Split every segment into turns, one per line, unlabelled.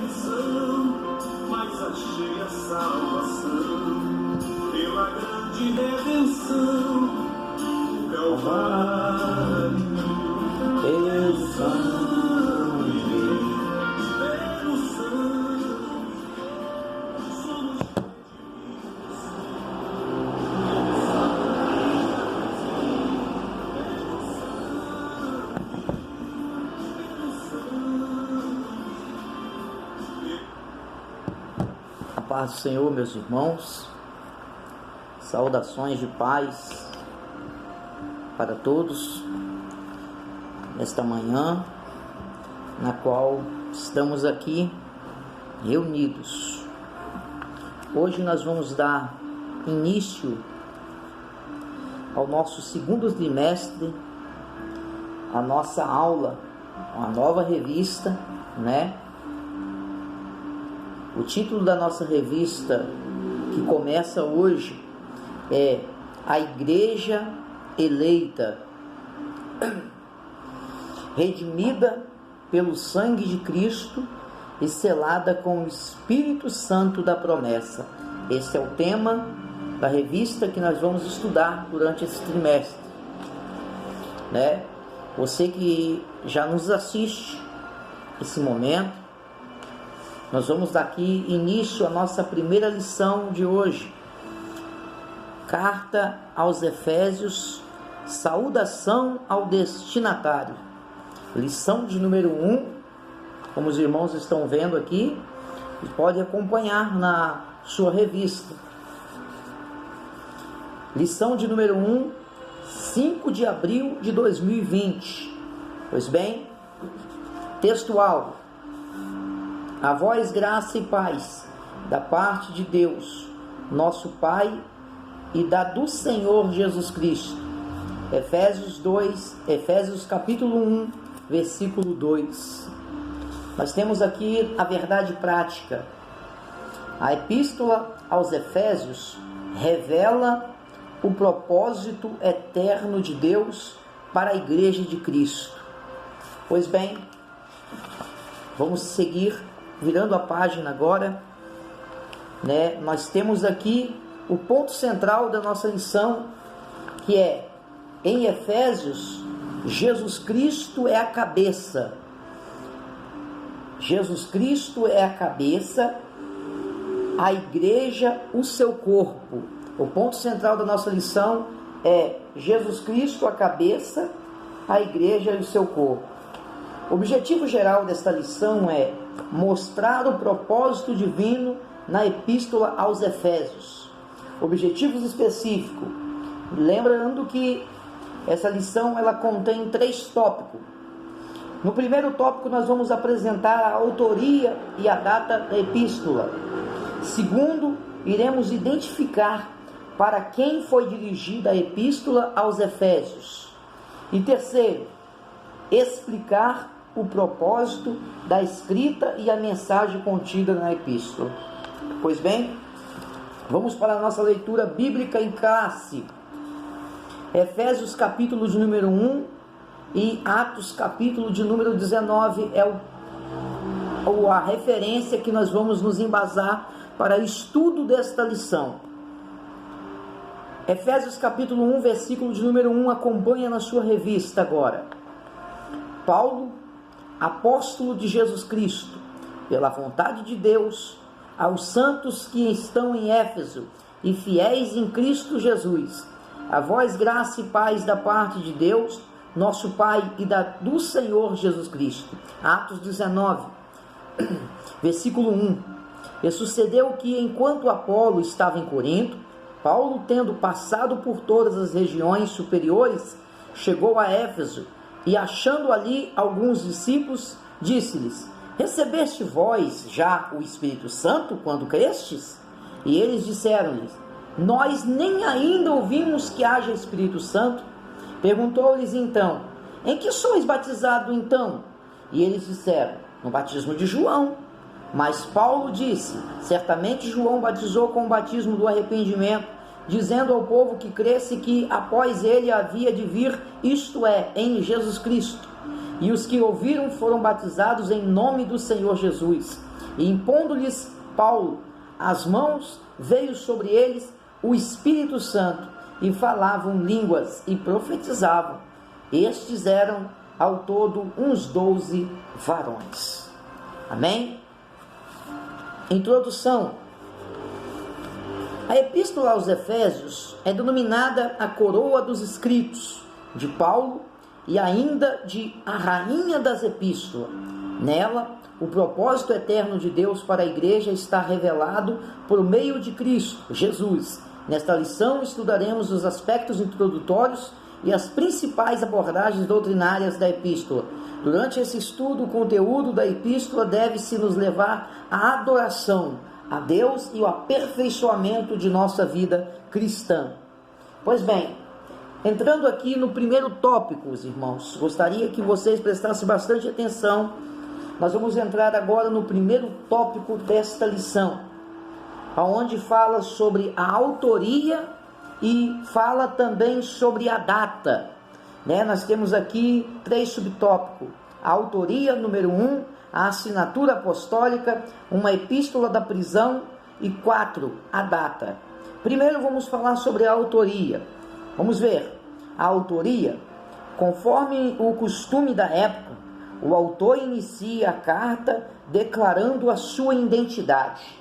perdição, mas achei a salvação, pela grande redenção, o Calvário, pelo sangue, pelo sangue, somos
A paz do Senhor, meus irmãos, saudações de paz para todos nesta manhã, na qual estamos aqui reunidos. Hoje nós vamos dar início ao nosso segundo trimestre, a nossa aula, uma nova revista, né? O título da nossa revista, que começa hoje, é A Igreja Eleita, redimida pelo sangue de Cristo e selada com o Espírito Santo da promessa. Esse é o tema da revista que nós vamos estudar durante esse trimestre, né? Você que já nos assiste nesse momento, nós vamos dar aqui início à nossa primeira lição de hoje. Carta aos Efésios, saudação ao destinatário. Lição de número 1, como os irmãos estão vendo aqui, e pode acompanhar na sua revista. Lição de número 1, 5 de abril de 2020. Pois bem, textual. A vós graça e paz, da parte de Deus, nosso Pai, e da do Senhor Jesus Cristo. Efésios capítulo 1, versículo 2. Nós temos aqui a verdade prática. A epístola aos Efésios revela o propósito eterno de Deus para a Igreja de Cristo. Pois bem, vamos seguir virando a página agora, né? Nós temos aqui o ponto central da nossa lição, que é, em Efésios, Jesus Cristo é a cabeça. Jesus Cristo é a cabeça, a igreja o seu corpo. O ponto central da nossa lição é Jesus Cristo a cabeça, a igreja e o seu corpo. O objetivo geral desta lição é mostrar o propósito divino na epístola aos Efésios. Objetivos específicos. Lembrando que essa lição ela contém 3 tópicos. No primeiro tópico nós vamos apresentar a autoria e a data da epístola. Segundo, iremos identificar para quem foi dirigida a epístola aos Efésios. E terceiro, explicar o propósito da escrita e a mensagem contida na epístola. Pois bem, vamos para a nossa leitura bíblica em classe. Efésios capítulo de número 1 e Atos capítulo de número 19 é a referência que nós vamos nos embasar para o estudo desta lição. Efésios capítulo 1, versículo de número 1, acompanha na sua revista agora. Paulo, apóstolo de Jesus Cristo, pela vontade de Deus, aos santos que estão em Éfeso e fiéis em Cristo Jesus, a vós graça e paz da parte de Deus, nosso Pai, e do Senhor Jesus Cristo. Atos 19, versículo 1. E sucedeu que, enquanto Apolo estava em Corinto, Paulo, tendo passado por todas as regiões superiores, chegou a Éfeso, e achando ali alguns discípulos, disse-lhes: recebeste vós já o Espírito Santo quando crestes? E eles disseram-lhes: nós nem ainda ouvimos que haja Espírito Santo. Perguntou-lhes então: em que sois batizados então? E eles disseram: no batismo de João. Mas Paulo disse: certamente João batizou com o batismo do arrependimento, dizendo ao povo que cresce que após ele havia de vir, isto é, em Jesus Cristo. E os que ouviram foram batizados em nome do Senhor Jesus. E impondo-lhes Paulo as mãos, veio sobre eles o Espírito Santo, e falavam línguas e profetizavam. Estes eram ao todo uns 12 varões. Amém? Introdução. A Epístola aos Efésios é denominada a coroa dos escritos de Paulo e ainda de a rainha das epístolas. Nela, o propósito eterno de Deus para a igreja está revelado por meio de Cristo, Jesus. Nesta lição estudaremos os aspectos introdutórios e as principais abordagens doutrinárias da epístola. Durante esse estudo, o conteúdo da epístola deve-se nos levar à adoração a Deus e o aperfeiçoamento de nossa vida cristã. Pois bem, entrando aqui no primeiro tópico, irmãos, gostaria que vocês prestassem bastante atenção. Nós vamos entrar agora no primeiro tópico desta lição, onde fala sobre a autoria e fala também sobre a data. Nós temos aqui 3 subtópicos: a autoria, número 1, a assinatura apostólica, uma epístola da prisão, e 4, a data. Primeiro vamos falar sobre a autoria. Vamos ver. A autoria, conforme o costume da época, o autor inicia a carta declarando a sua identidade.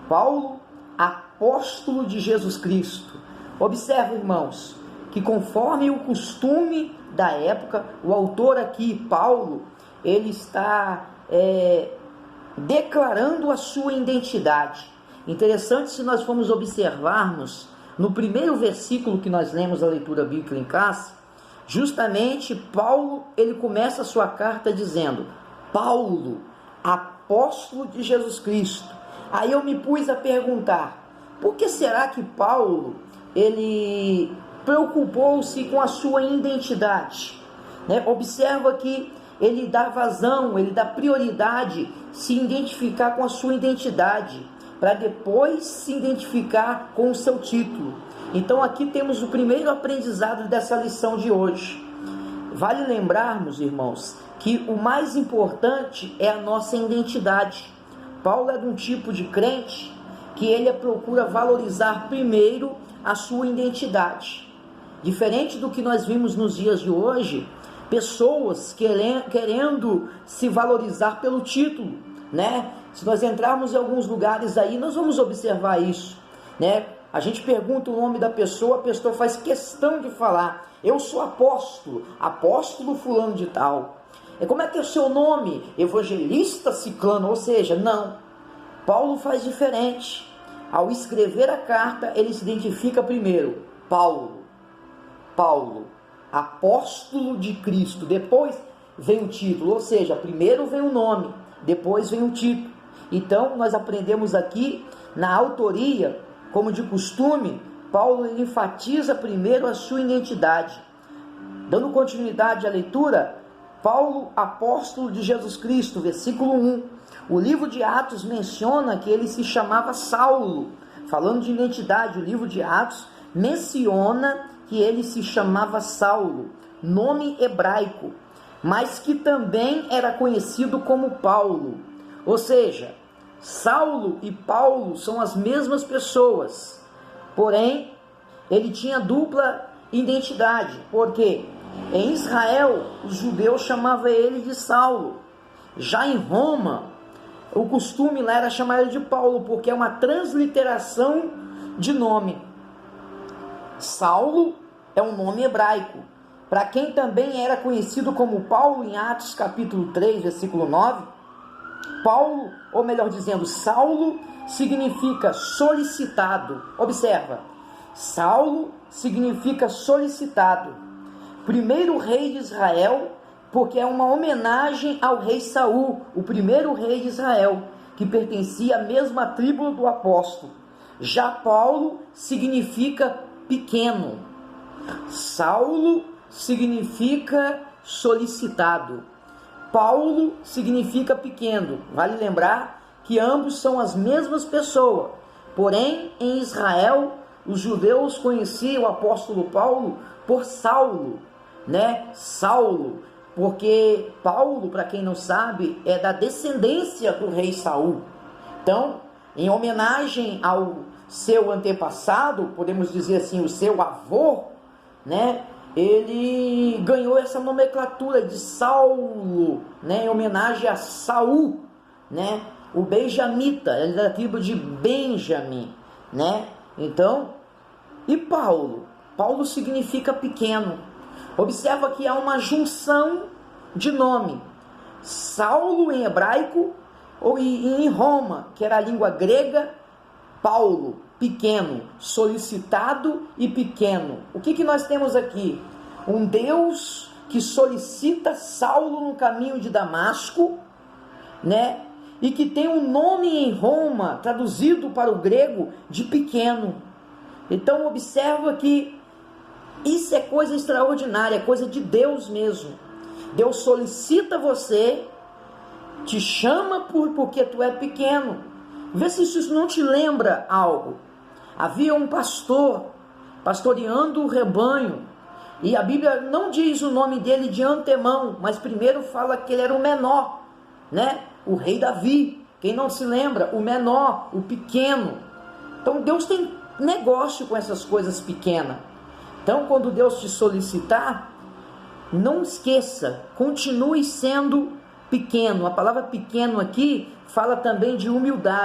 Paulo, apóstolo de Jesus Cristo. Observe, irmãos, que conforme o costume da época, o autor aqui, Paulo, ele está declarando a sua identidade. Interessante, se nós formos observarmos no primeiro versículo que nós lemos a leitura bíblica em casa, justamente Paulo, ele começa a sua carta dizendo: Paulo, apóstolo de Jesus Cristo. Aí eu me pus a perguntar, por que será que Paulo, ele preocupou-se com a sua identidade? Observa que ele dá vazão, ele dá prioridade, se identificar com a sua identidade, para depois se identificar com o seu título. Então aqui temos o primeiro aprendizado dessa lição de hoje. Vale lembrarmos, irmãos, que o mais importante é a nossa identidade. Paulo é de um tipo de crente que ele procura valorizar primeiro a sua identidade. Diferente do que nós vimos nos dias de hoje, pessoas querendo se valorizar pelo título, Se nós entrarmos em alguns lugares aí, nós vamos observar isso, A gente pergunta o nome da pessoa, a pessoa faz questão de falar: eu sou apóstolo fulano de tal. Como é que é o seu nome? Evangelista ciclano, ou seja, não. Paulo faz diferente. Ao escrever a carta, ele se identifica primeiro: Paulo, apóstolo de Cristo. Depois vem o título, ou seja, primeiro vem o nome, depois vem o título. Então nós aprendemos aqui na autoria, como de costume, Paulo enfatiza primeiro a sua identidade. Dando continuidade à leitura, Paulo, apóstolo de Jesus Cristo, versículo 1. O livro de Atos menciona que ele se chamava Saulo. Falando de identidade, o livro de Atos menciona que ele se chamava Saulo, nome hebraico, mas que também era conhecido como Paulo. Ou seja, Saulo e Paulo são as mesmas pessoas, porém, ele tinha dupla identidade, porque em Israel, os judeus chamavam ele de Saulo. Já em Roma, o costume lá era chamar ele de Paulo, porque é uma transliteração de nome. Saulo é um nome hebraico. Para quem também era conhecido como Paulo, em Atos capítulo 3, versículo 9, Paulo, ou melhor dizendo, Saulo, significa solicitado. Observa, Saulo significa solicitado. Primeiro rei de Israel, porque é uma homenagem ao rei Saul, o primeiro rei de Israel, que pertencia à mesma tribo do apóstolo. Já Paulo significa pequeno. Saulo significa solicitado. Paulo significa pequeno. Vale lembrar que ambos são as mesmas pessoas. Porém, em Israel, os judeus conheciam o apóstolo Paulo por Saulo, Saulo. porque Paulo, para quem não sabe, é da descendência do rei Saul. Então, em homenagem ao seu antepassado, podemos dizer assim, o seu avô, né? Ele ganhou essa nomenclatura de Saulo, né? Em homenagem a Saul, né? O benjamita, ele é da tribo de Benjamim, né? Então, e Paulo? Paulo significa pequeno. Observa que há uma junção de nome. Saulo em hebraico, e em Roma, que era a língua grega, Paulo, pequeno, solicitado e pequeno. O que nós temos aqui? Um Deus que solicita Saulo no caminho de Damasco, né? E que tem um nome em Roma, traduzido para o grego, de pequeno. Então observa que isso é coisa extraordinária, é coisa de Deus mesmo. Deus solicita você, te chama porque tu é pequeno. Vê se isso não te lembra algo. Havia um pastor pastoreando o rebanho, e a Bíblia não diz o nome dele de antemão, mas primeiro fala que ele era o menor, né? O rei Davi. Quem não se lembra? O menor, o pequeno. Então Deus tem negócio com essas coisas pequenas. Então, quando Deus te solicitar, não esqueça, continue sendo pequeno. A palavra pequeno aqui fala também de humildade.